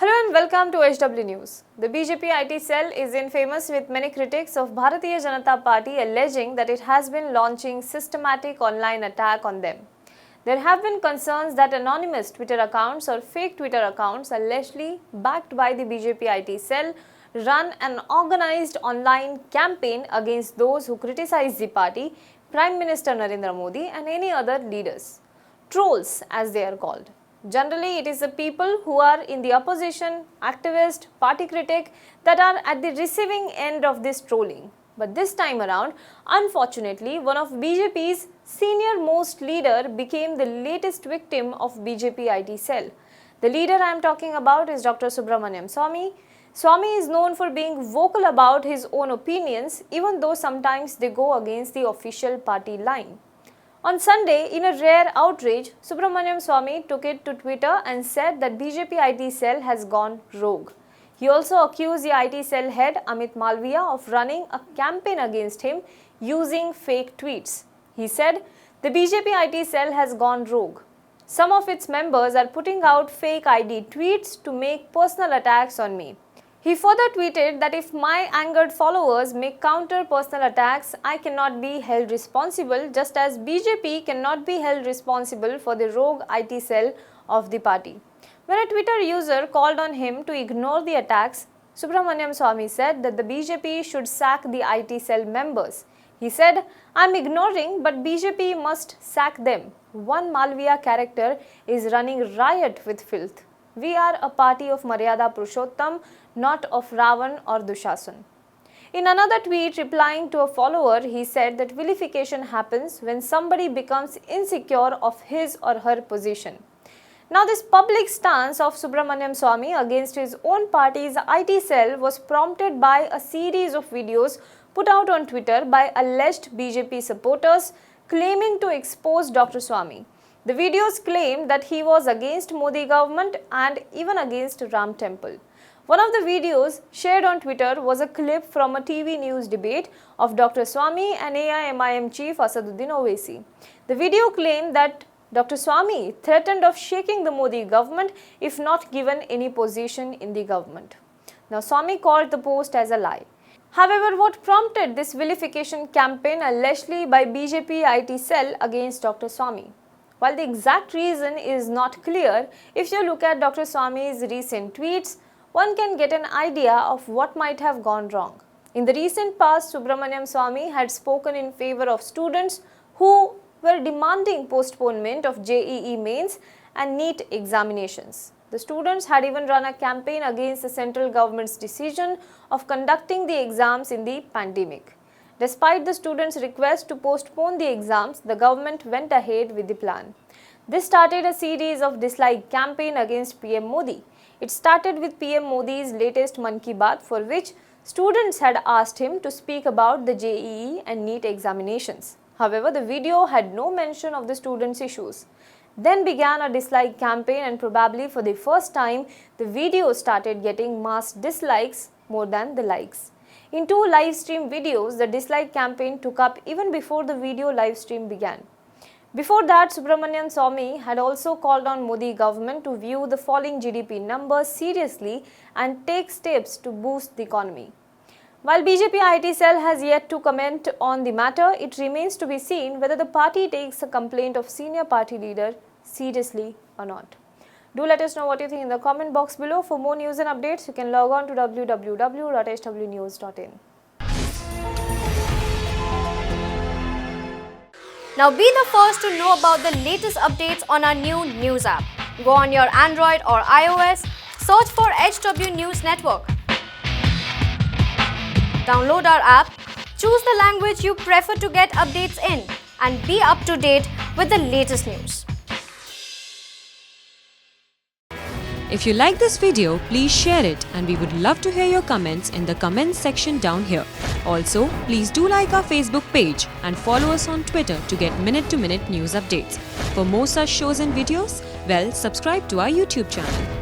Hello and welcome to HW News. The BJP IT cell is infamous with many critics of Bharatiya Janata Party alleging that it has been launching systematic online attack on them. There have been concerns that anonymous Twitter accounts or fake Twitter accounts allegedly backed by the BJP IT cell run an organized online campaign against those who criticize the party, Prime Minister Narendra Modi and any other leaders. Trolls, as they are called. Generally, it is the people who are in the opposition, activist, party critic that are at the receiving end of this trolling. But this time around, unfortunately, one of BJP's senior most leader became the latest victim of BJP IT cell. The leader I am talking about is Dr. Subramaniam Swamy. Swamy is known for being vocal about his own opinions, even though sometimes they go against the official party line. On Sunday, in a rare outrage, Subramaniam Swamy took it to Twitter and said that BJP IT cell has gone rogue. He also accused the IT cell head Amit Malviya of running a campaign against him using fake tweets. He said, "The BJP IT cell has gone rogue. Some of its members are putting out fake ID tweets to make personal attacks on me." He further tweeted that if my angered followers make counter personal attacks, I cannot be held responsible, just as BJP cannot be held responsible for the rogue IT cell of the party. When a Twitter user called on him to ignore the attacks, Subramaniam Swamy said that the BJP should sack the IT cell members. He said, "I am ignoring, but BJP must sack them. One Malviya character is running riot with filth. We are a party of Maryada Purushottam, not of Ravan or Dushasan." In another tweet replying to a follower, he said that vilification happens when somebody becomes insecure of his or her position. Now, this public stance of Subramaniam Swamy against his own party's IT cell was prompted by a series of videos put out on Twitter by alleged BJP supporters claiming to expose Dr. Swamy. The videos claimed that he was against Modi government and even against Ram Temple. One of the videos shared on Twitter was a clip from a TV news debate of Dr. Swamy and AIMIM chief Asaduddin Owaisi. The video claimed that Dr. Swamy threatened of shaking the Modi government if not given any position in the government. Now, Swamy called the post as a lie. However, what prompted this vilification campaign allegedly by BJP IT cell against Dr. Swamy? While the exact reason is not clear, if you look at Dr. Swamy's recent tweets, one can get an idea of what might have gone wrong. In the recent past, Subramaniam Swamy had spoken in favor of students who were demanding postponement of JEE mains and NEET examinations. The students had even run a campaign against the central government's decision of conducting the exams in the pandemic. Despite the students' request to postpone the exams, the government went ahead with the plan. This started a series of dislike campaign against PM Modi. It started with PM Modi's latest Mann Ki Baat, for which students had asked him to speak about the JEE and NEET examinations. However, the video had no mention of the students' issues. Then began a dislike campaign, and probably for the first time, the video started getting mass dislikes more than the likes. In two live stream videos, the dislike campaign took up even before the video live stream began. Before that, Subramaniam Swamy had also called on Modi government to view the falling GDP numbers seriously and take steps to boost the economy. While BJP IT cell has yet to comment on the matter, it remains to be seen whether the party takes the complaint of senior party leader seriously or not. Do let us know what you think in the comment box below. For more news and updates, you can log on to www.hwnews.in. Now be the first to know about the latest updates on our new news app. Go on your Android or iOS, search for HW News Network. Download our app, choose the language you prefer to get updates in, and be up to date with the latest news. If you like this video, please share it, and we would love to hear your comments in the comments section down here. Also, please do like our Facebook page and follow us on Twitter to get minute-to-minute news updates. For more such shows and videos, well, subscribe to our YouTube channel.